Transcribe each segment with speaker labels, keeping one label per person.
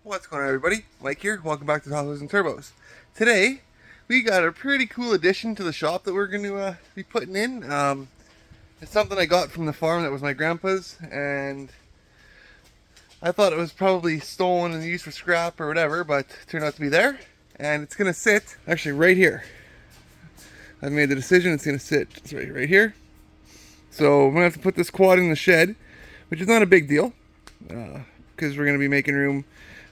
Speaker 1: What's going on, everybody? Mike here. Welcome back to Tahoes and Turbos. Today, we got a pretty cool addition to the shop that we're going to be putting in. It's something I got from the farm that was my grandpa's, and I thought it was probably stolen and used for scrap or whatever, but it turned out to be there. And it's going to sit actually right here. I've made the decision it's going to sit just right here. So I'm going to have to put this quad in the shed, which is not a big deal, because we're going to be making room.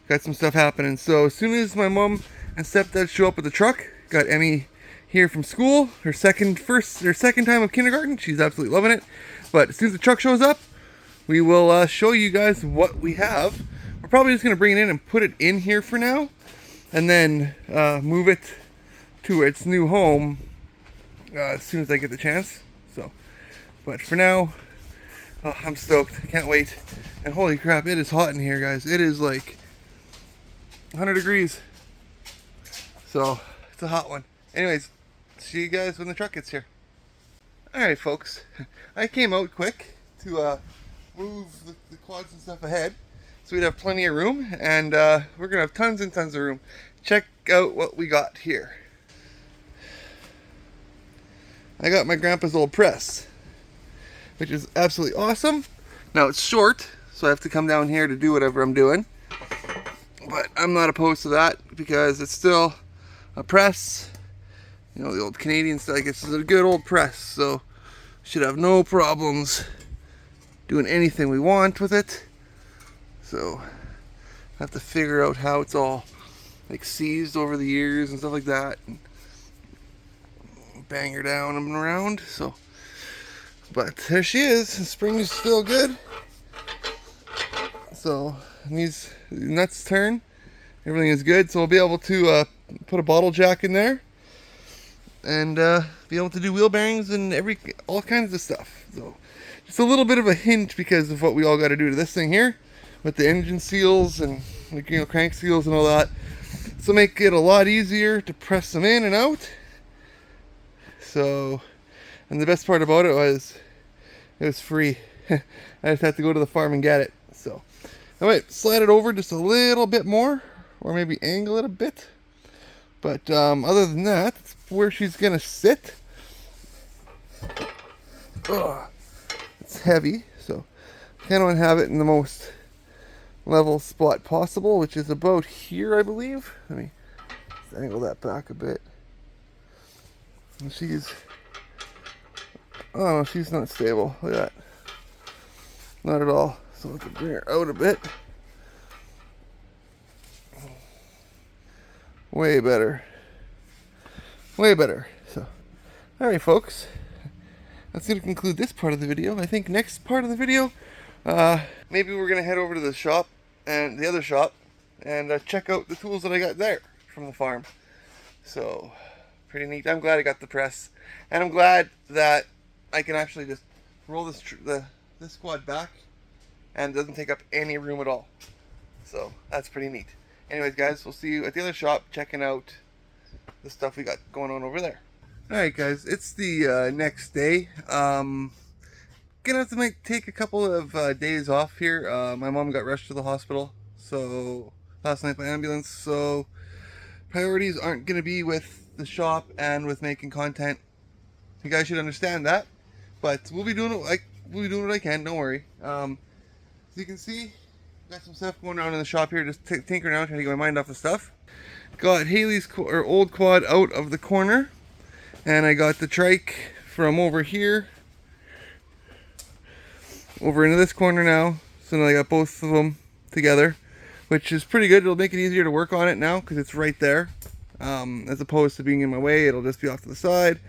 Speaker 1: Got some stuff happening. So as soon as my mom and stepdad show up with the truck, got Emmy here from school, her second time of kindergarten. She's absolutely loving it. But as soon as the truck shows up, we will show you guys what we have. We're probably just going to bring it in and put it in here for now, and then move it to its new home as soon as I get the chance. So, but for now, I'm stoked. I can't wait. And holy crap, it is hot in here, guys. It is like 100 degrees. So, it's a hot one. Anyways, see you guys when the truck gets here. Alright, folks. I came out quick to move the quads and stuff ahead, so we'd have plenty of room, and we're gonna have tons and tons of room. Check out what we got here. I got my grandpa's old press, which is absolutely awesome. Now it's short, so I have to come down here to do whatever I'm doing, but I'm not opposed to that because it's still a press. You know, the old Canadian style. Like, it's a good old press, so should have no problems doing anything we want with it. So I have to figure out how it's all like seized over the years and stuff like that, and bang her down and around. So, but there she is. The spring is still good. So these nuts turn. Everything is good. So we'll be able to put a bottle jack in there and be able to do wheel bearings and all kinds of stuff. So just a little bit of a hint because of what we all got to do to this thing here with the engine seals and, you know, crank seals and all that. So make it a lot easier to press them in and out. So, and the best part about it was free. I just had to go to the farm and get it. So I might slide it over just a little bit more, or maybe angle it a bit. But other than that, that's where she's gonna sit. Ugh. It's heavy, so I kind of want to have it in the most level spot possible, which is about here, I believe. Let me angle that back a bit. And she's, oh no, she's not stable. Look at that. Not at all. So I can bring her out a bit. Way better. Way better. So, alright, folks. That's going to conclude this part of the video. I think next part of the video, maybe we're going to head over to the shop, and the other shop, and check out the tools that I got there from the farm. So, pretty neat. I'm glad I got the press, and I'm glad that I can actually just roll this quad back, and it doesn't take up any room at all. So, that's pretty neat. Anyways, guys, we'll see you at the other shop checking out the stuff we got going on over there. Alright, guys, it's the next day. Gonna have to take a couple of days off here. My mom got rushed to the hospital so last night by ambulance, so priorities aren't gonna be with the shop and with making content. You guys should understand that, but we'll be doing it. We'll be doing what I can. Don't worry. As you can see, got some stuff going around in the shop here, just tinkering around, trying to get my mind off of stuff. Got Haley's old quad out of the corner, and I got the trike from over here over into this corner now. So now I got both of them together, which is pretty good. It'll make it easier to work on it now because it's right there, as opposed to being in my way. It'll just be off to the side.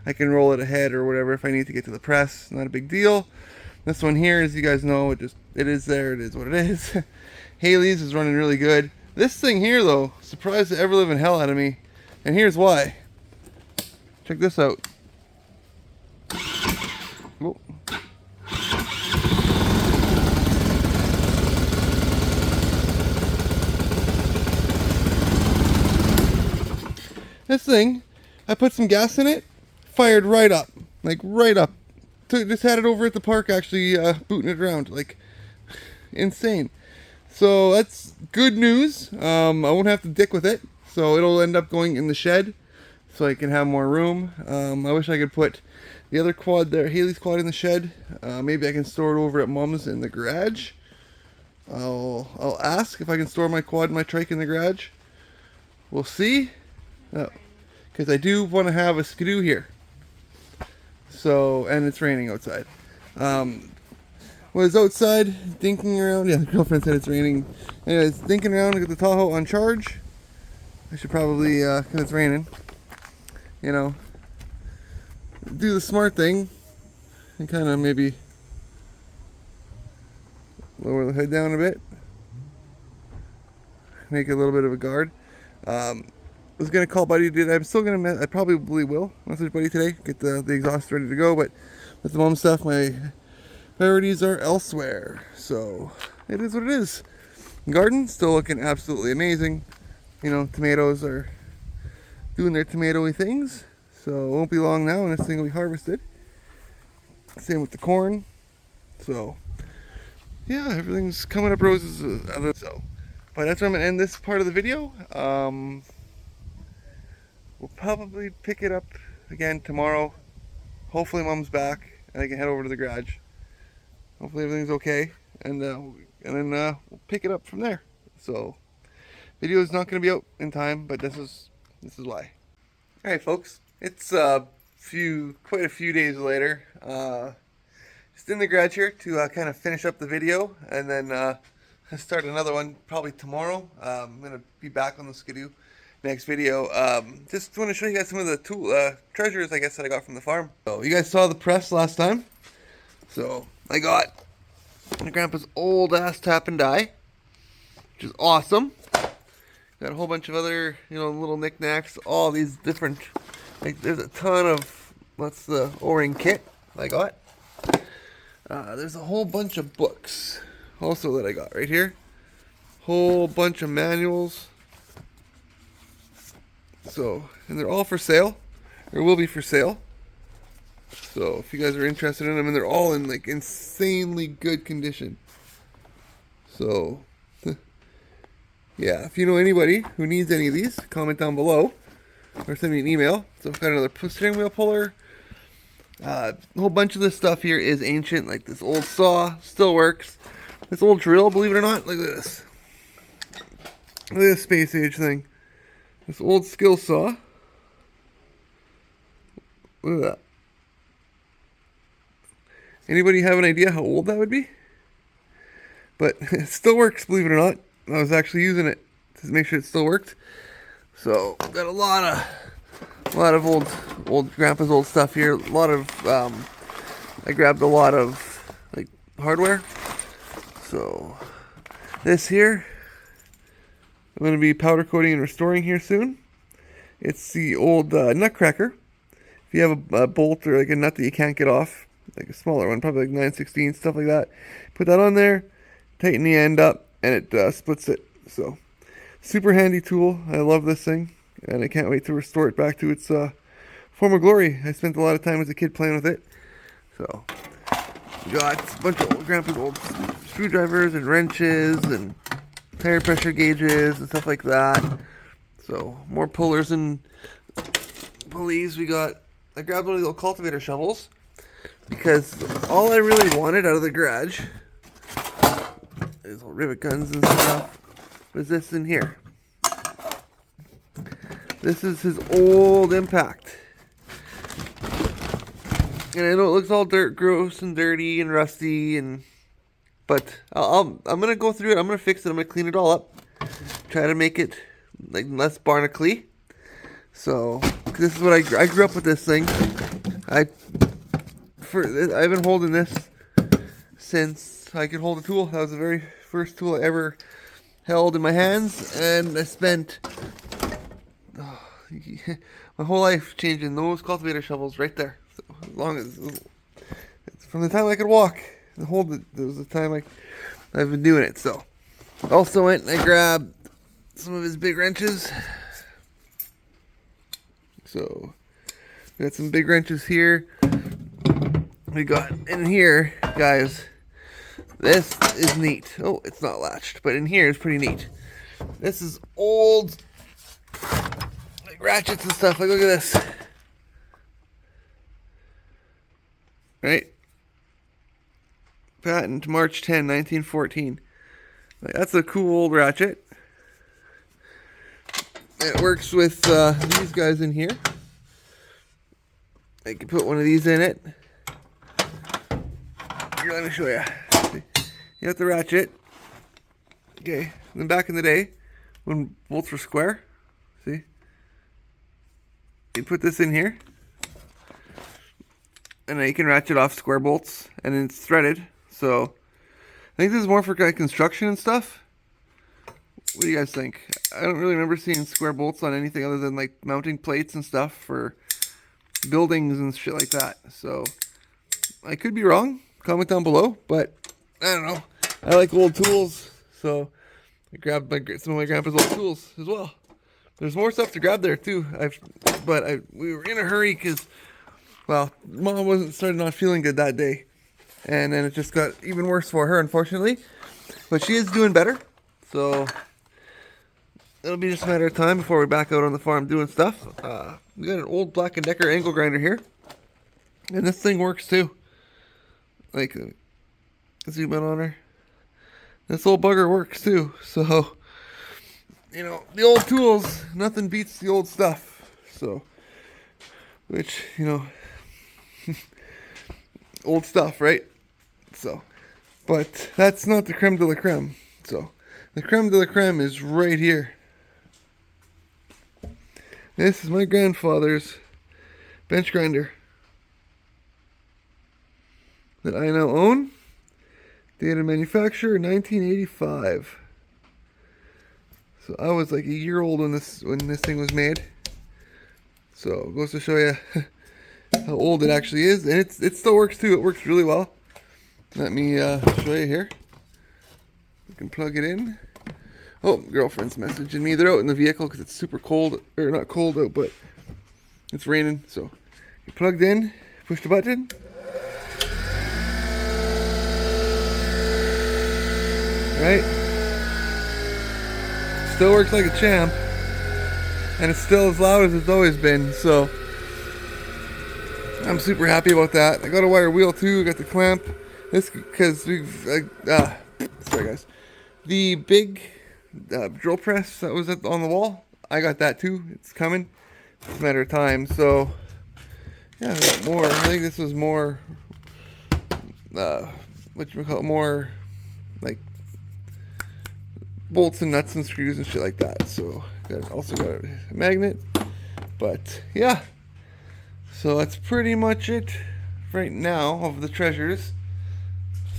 Speaker 1: I can roll it ahead or whatever if I need to get to the press. Not a big deal. This one here, as you guys know, it is there. It is what it is. Haley's is running really good. This thing here, though, surprised the ever-living hell out of me. And here's why. Check this out. Whoa. This thing, I put some gas in it, fired right up. Like, right up. Just had it over at the park, actually, booting it around. Like, insane. So that's good news. I won't have to dick with it. So it'll end up going in the shed so I can have more room. I wish I could put the other quad there, Haley's quad, in the shed. Maybe I can store it over at Mom's in the garage. I'll ask if I can store my quad and my trike in the garage. We'll see. Because I do want to have a skidoo here. So, and it's raining outside. Was outside dinking around. Yeah, the girlfriend said it's raining. Anyways, dinking around to get the Tahoe on charge. I should probably, because it's raining, you know, do the smart thing and kind of maybe lower the head down a bit. Make a little bit of a guard. I was going to call Buddy today. I'm still going to, I probably will message Buddy today, get the exhaust ready to go, but with the mom stuff, my priorities are elsewhere. So it is what it is. Garden still looking absolutely amazing. You know, tomatoes are doing their tomatoey things. So it won't be long now and this thing will be harvested. Same with the corn. So yeah, everything's coming up roses. So, but that's where I'm gonna end this part of the video. We'll probably pick it up again tomorrow. Hopefully Mom's back and I can head over to the garage. Hopefully everything's okay, and then we'll pick it up from there. So, video is not going to be out in time, but this is why. All right, folks, it's quite a few days later. Just in the garage here to kind of finish up the video, and then start another one probably tomorrow. I'm going to be back on the Skidoo next video. Just want to show you guys some of the tool treasures, I guess, that I got from the farm. So you guys saw the press last time. So I got my grandpa's old ass tap and die, which is awesome. Got a whole bunch of other, you know, little knickknacks, all these different, like there's a ton of, what's the O-ring kit I got. There's a whole bunch of books also that I got right here. Whole bunch of manuals. So, and they're all for sale, or will be for sale. So if you guys are interested in them, and they're all in like insanely good condition. So yeah, if you know anybody who needs any of these, comment down below or send me an email. So I've got another steering wheel puller. A whole bunch of this stuff here is ancient, like this old saw, still works. This old drill, believe it or not, look at this. Look at this space age thing. This old skill saw. Look at that. Anybody have an idea how old that would be? But it still works, believe it or not. I was actually using it to make sure it still worked. So got a lot of old grandpa's old stuff here. A lot of I grabbed a lot of like hardware. So this here, I'm going to be powder coating and restoring here soon. It's the old nutcracker. If you have a bolt or like a nut that you can't get off, like a smaller one, probably like 9/16, stuff like that. Put that on there, tighten the end up, and it splits it. So, super handy tool. I love this thing, and I can't wait to restore it back to its former glory. I spent a lot of time as a kid playing with it. So, we got a bunch of grandpa's old screwdrivers and wrenches and tire pressure gauges and stuff like that. So, more pullers and pulleys. I grabbed one of the old cultivator shovels, because all I really wanted out of the garage is all rivet guns and stuff was this in here. This is his old Impact. And I know it looks all gross and dirty and rusty, but I'm gonna go through it. I'm gonna fix it. I'm gonna clean it all up. Try to make it like less barnacly. So this is what I grew up with this thing. I've been holding this since I could hold a tool. That was the very first tool I ever held in my hands, and I spent my whole life changing those cultivator shovels right there. So as long as from the time I could walk and hold it, there was the time I've been doing it. So I also went and I grabbed some of his big wrenches. So we got some big wrenches here. We got in here, guys, This is neat. Oh, it's not latched, but in here is pretty neat. This is old, like ratchets and stuff. Like, look at this. Right? Patent March 10, 1914. Like, that's a cool old ratchet. It works with these guys in here. I can put one of these in it. Here, let me show you. You have the ratchet. Okay. And then back in the day, when bolts were square, see? You put this in here. And then you can ratchet off square bolts. And then it's threaded. So, I think this is more for kind of construction and stuff. What do you guys think? I don't really remember seeing square bolts on anything other than like mounting plates and stuff for buildings and shit like that. So, I could be wrong. Comment down below. But, I don't know. I like old tools. So, I grabbed some of my grandpa's old tools as well. There's more stuff to grab there too. We were in a hurry because, well, Mom started not feeling good that day. And then it just got even worse for her, unfortunately. But she is doing better. So, it'll be just a matter of time before we're back out on the farm doing stuff. We got an old Black & Decker angle grinder here. And this thing works too. Like, zoom in on her. This old bugger works too. So, you know, the old tools, nothing beats the old stuff. So, which, you know, old stuff, right? So, but that's not the creme de la creme. So, the creme de la creme is right here. This is my grandfather's bench grinder that I now own. Dated manufacturer 1985. So I was like a year old when this thing was made. So it goes to show you how old it actually is, and it still works too. It works really well. Let me show you here. You can plug it in. Oh, girlfriend's messaging me. They're out in the vehicle because it's super cold, or not cold out, but it's raining. So you plugged in, push the button. Right? Still works like a champ. And it's still as loud as it's always been. So I'm super happy about that. I got a wire wheel too. Got the clamp. This because sorry guys. The big drill press that was on the wall, I got that too. It's coming. It's a matter of time. So yeah, I got more. I think this was more. More like bolts and nuts and screws and shit like that. So also got a magnet. But yeah, so that's pretty much it right now of the treasures.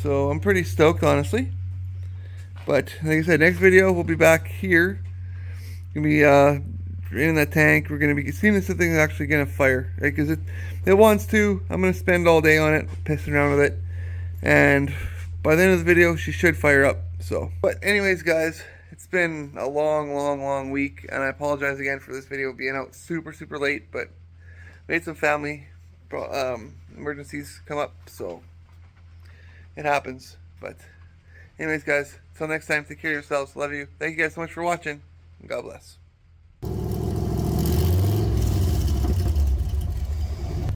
Speaker 1: So I'm pretty stoked, honestly. But like I said, next video we'll be back here. Gonna be in that tank. We're gonna be seeing if this thing is actually gonna fire, right? Because it wants to. I'm gonna spend all day on it, pissing around with it, and by the end of the video, she should fire up. So, but anyways, guys, it's been a long week, and I apologize again for this video being out super late, but made some family emergencies come up, so it happens. But anyways, guys, until next time, take care of yourselves. Love you. Thank you guys so much for watching, and God bless.